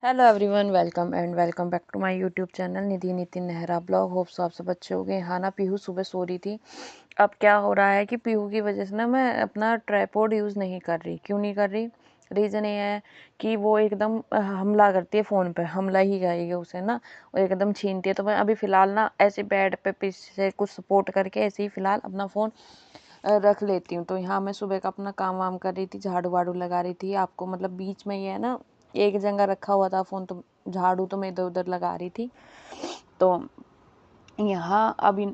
Hello everyone, welcome back to my YouTube channel Nidhi Nitin Nehra blog. Hopes आप सब अच्छे हो गए। हाँ ना, पीहू सुबह सो रही थी। अब क्या हो रहा है कि पीहू की वजह से ना मैं अपना ट्राइपॉड यूज़ नहीं कर रही। क्यों नहीं कर रही? रीज़न ये है कि वो एकदम हमला करती है फ़ोन पे, हमला ही करेगी उसे ना, वो एकदम छीनती है। तो मैं अभी फ़िलहाल ना ऐसे बेड पे पीछे से कुछ सपोर्ट करके ऐसे ही फ़िलहाल अपना फ़ोन रख लेती हूँ। तो यहाँ मैं सुबह का अपना काम वाम कर रही थी, झाड़ू वाड़ू लगा रही थी। आपको मतलब बीच में ये है ना, एक जगह रखा हुआ था फ़ोन, तो झाड़ू तो मैं इधर उधर लगा रही थी। तो यहाँ अभी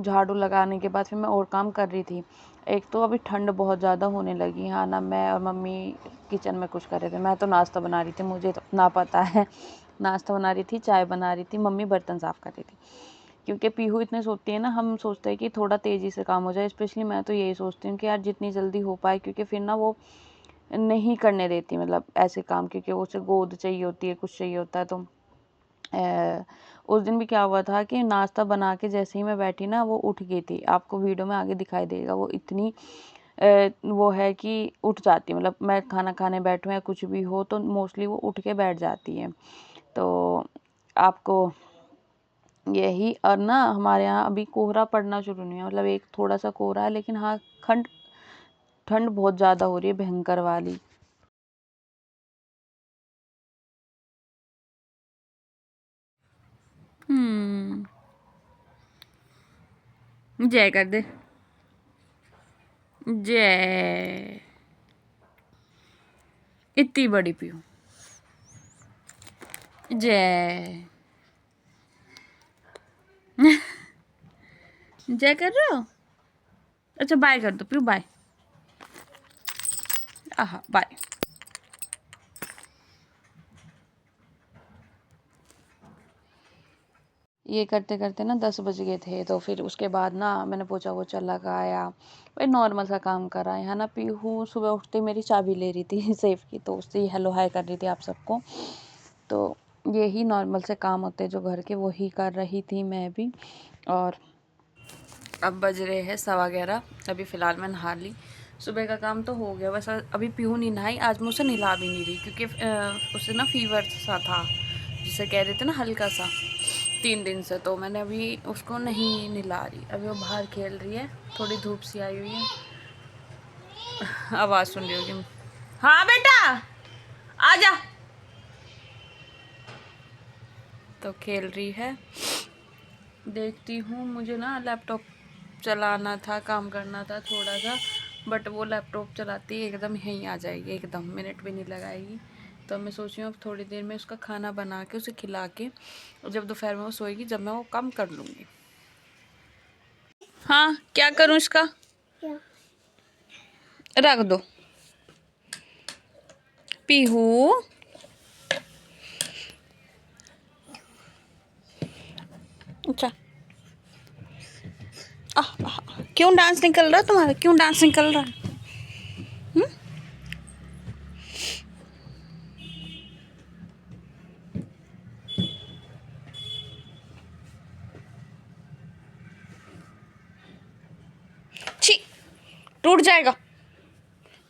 झाड़ू लगाने के बाद फिर मैं और काम कर रही थी। एक तो अभी ठंड बहुत ज़्यादा होने लगी। हाँ ना, मैं और मम्मी किचन में कुछ कर रहे थे। मैं तो नाश्ता बना रही थी, मुझे तो ना पता है। नाश्ता बना रही थी, चाय बना रही थी, मम्मी बर्तन साफ़ कर रही थी। क्योंकि पीहू इतने सोती है ना, हम सोचते हैं कि थोड़ा तेज़ी से काम हो जाए। स्पेशली मैं तो यही सोचती हूँ कि यार जितनी जल्दी हो पाए, क्योंकि फिर ना वो नहीं करने देती मतलब ऐसे काम, क्योंकि उसे गोद चाहिए होती है, कुछ चाहिए होता है। तो उस दिन भी क्या हुआ था कि नाश्ता बना के जैसे ही मैं बैठी ना, वो उठ गई थी। आपको वीडियो में आगे दिखाई देगा। वो इतनी वो है कि उठ जाती है, मतलब मैं खाना खाने बैठूँ या कुछ भी हो तो मोस्टली वो उठ के बैठ जाती है। तो आपको यही, और ना हमारे यहाँ अभी कोहरा पड़ना शुरू नहीं है, मतलब एक थोड़ा सा कोहरा है, लेकिन हाँ ठंड ठंड बहुत ज़्यादा हो रही है, भयंकर वाली। जय कर दे, जय। इतनी बड़ी पीहू, जय। जय कर रहे हो? अच्छा बाय कर दो पीहू, बाय। आहा बाय। ये करते करते ना 10 बज गए थे। तो फिर उसके बाद ना मैंने पोछा वोछा लगाया, भाई नॉर्मल सा काम करा है ना। पीहू सुबह उठते ही मेरी चाबी ले रही थी सेफ की, तो उससे हेलो हाय कर रही थी आप सबको। तो यही नॉर्मल से काम होते हैं जो घर के, वही कर रही थी मैं भी। और अब बज रहे हैं 11:15। अभी फ़िलहाल मैं नहा ली, सुबह का काम तो हो गया। बस अभी पीहू नहीं नहाई, आज मैं उसे नहला भी नहीं रही, क्योंकि उसे ना फीवर सा था, जिसे कह रहे थे ना हल्का सा, 3 दिन से। तो मैंने अभी उसको नहीं नहला रही। अभी वो बाहर खेल रही है, थोड़ी धूप सी आई हुई है। आवाज़ सुन रही होगी। हाँ बेटा आ जा। तो खेल रही है, देखती हूँ। मुझे ना लैपटॉप चलाना था, काम करना था थोड़ा सा, बट वो लैपटॉप चलाती है एकदम यहीं आ जाएगी, एकदम मिनट भी नहीं लगाएगी। तो मैं सोच रही हूँ अब थोड़ी देर में उसका खाना बना के उसे खिला के, जब दोपहर में वो सोएगी, जब मैं वो काम कर लूँगी। हाँ क्या करूँ इसका? रख दो पीहू। अच्छा, क्यों डांस निकल रहा है तुम्हारा? क्यों डांस निकल रहा है? छी, टूट जाएगा।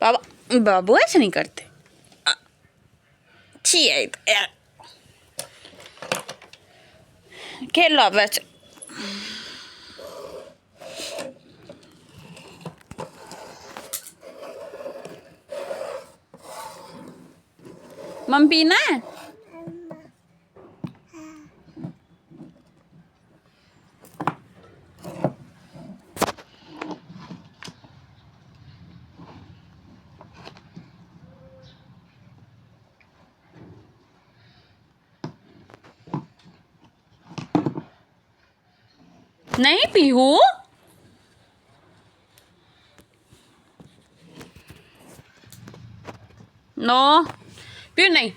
बाबा बाबू ऐसे नहीं करते। छी है तो यार। खेल लो आप वैसे। मम पीना है? नहीं पीहू, नो पीहू नहीं,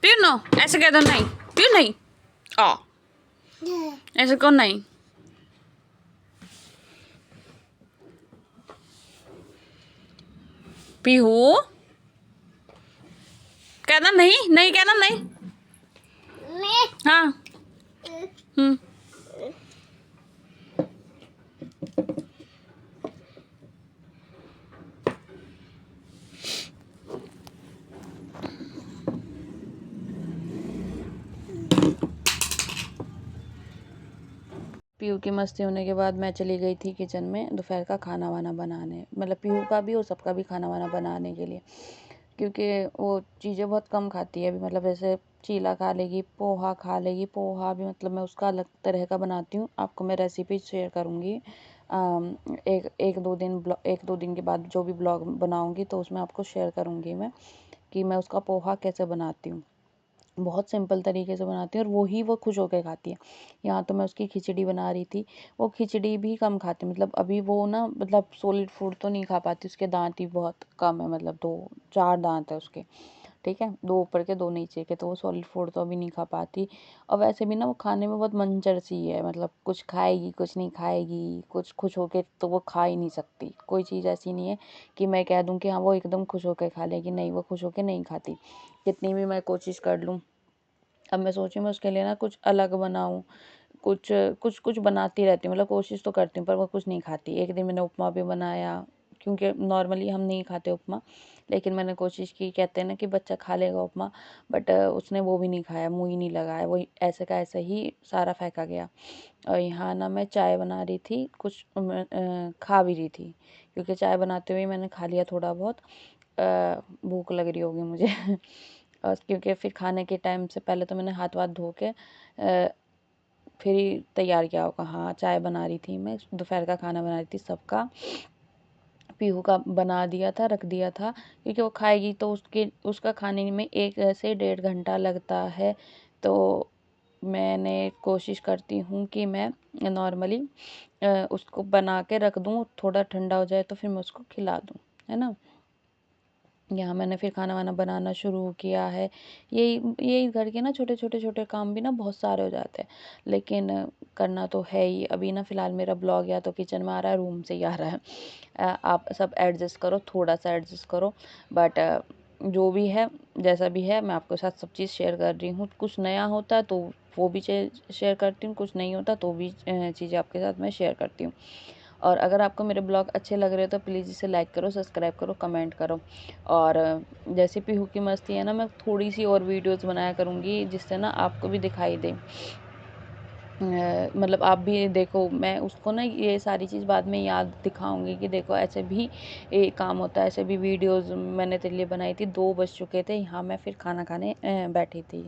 पीहू नो, ऐसे कह दो नहीं, पीहू नहीं। आ ऐसे कौन नहीं? पीहू कहना नहीं, नहीं कहना नहीं। हाँ हम्म। पीहू की मस्ती होने के बाद मैं चली गई थी किचन में दोपहर का खाना वाना बनाने, मतलब पीहू का भी और सबका भी खाना वाना बनाने के लिए, क्योंकि वो चीज़ें बहुत कम खाती है अभी, मतलब जैसे चीला खा लेगी, पोहा खा लेगी। पोहा भी मतलब मैं उसका अलग तरह का बनाती हूँ, आपको मैं रेसिपी शेयर करूँगी। एक दो दिन के बाद जो भी ब्लॉग बनाऊँगी तो उसमें आपको शेयर करूँगी मैं कि मैं उसका पोहा कैसे बनाती हूँ। बहुत सिंपल तरीके से बनाती हूँ और वो खुश होकर खाती है। यहाँ तो मैं उसकी खिचड़ी बना रही थी, वो खिचड़ी भी कम खाती, मतलब अभी वो ना, मतलब सॉलिड फूड तो नहीं खा पाती, उसके दांत ही बहुत कम है, मतलब 2-4 दांत है उसके, ठीक है, 2 ऊपर के 2 नीचे के, तो वो सॉलिड फूड तो अभी नहीं खा पाती। और वैसे भी ना वो खाने में बहुत मंचर सी है, मतलब कुछ खाएगी कुछ नहीं खाएगी, कुछ खुश होके तो वो खा ही नहीं सकती। कोई चीज़ ऐसी नहीं है कि मैं कह दूँ कि हाँ वो एकदम खुश होकर खा लेगी, नहीं, वो खुश होकर नहीं खाती, कितनी भी मैं कोशिश कर लूँ। अब मैं सोची मैं उसके लिए ना कुछ अलग बनाऊँ, कुछ कुछ कुछ बनाती रहती हूँ, मतलब कोशिश तो करती हूँ, पर वो कुछ नहीं खाती। एक दिन मैंने उपमा भी बनाया, क्योंकि नॉर्मली हम नहीं खाते उपमा, लेकिन मैंने कोशिश की, कहते हैं ना कि बच्चा खा लेगा उपमा, बट उसने वो भी नहीं खाया, मुँह ही नहीं लगाया, वो ऐसे का ऐसे ही सारा फेंका गया। और यहाँ ना मैं चाय बना रही थी, कुछ खा भी रही थी, क्योंकि चाय बनाते हुए मैंने खा लिया थोड़ा बहुत, भूख लग रही होगी मुझे और क्योंकि फिर खाने के टाइम से पहले तो मैंने हाथ वाथ धो के फिर ही तैयार किया होगा। हाँ, चाय बना रही थी मैं, दोपहर का खाना बना रही थी सबका, पीहू का बना दिया था, रख दिया था, क्योंकि वो खाएगी तो उसका खाने में 1 से 1.5 घंटा लगता है। तो मैंने कोशिश करती हूँ कि मैं नॉर्मली उसको बना के रख दूँ, थोड़ा ठंडा हो जाए तो फिर मैं उसको खिला दूँ, है ना। यहाँ मैंने फिर खाना वाना बनाना शुरू किया है। यही यही घर के ना छोटे काम भी ना बहुत सारे हो जाते हैं, लेकिन करना तो है ही। अभी ना फ़िलहाल मेरा ब्लॉग या तो किचन में आ रहा है, रूम से ही आ रहा है। आप सब एडजस्ट करो, थोड़ा-सा एडजस्ट करो, बट जो भी है, जैसा भी है, मैं आपके साथ सब चीज़ शेयर कर रही हूँ। कुछ नया होता है तो वो भी शेयर करती हूँ, कुछ नहीं होता तो भी चीज़ें आपके साथ मैं शेयर करती हूँ। और अगर आपको मेरे ब्लॉग अच्छे लग रहे हो तो प्लीज़ इसे लाइक करो, सब्सक्राइब करो, कमेंट करो। और जैसे पीहू की मस्ती है ना, मैं थोड़ी-सी और वीडियोज़ बनाया करूँगी जिससे ना आपको भी दिखाई दे। मतलब आप भी देखो, मैं उसको ना ये सारी चीज़ बाद में याद दिखाऊँगी कि देखो ऐसे भी काम होता है, ऐसे भी वीडियोज़ मैंने तेरे लिए बनाई थी। 2 बज चुके थे, यहाँ मैं फिर खाना खाने बैठी थी।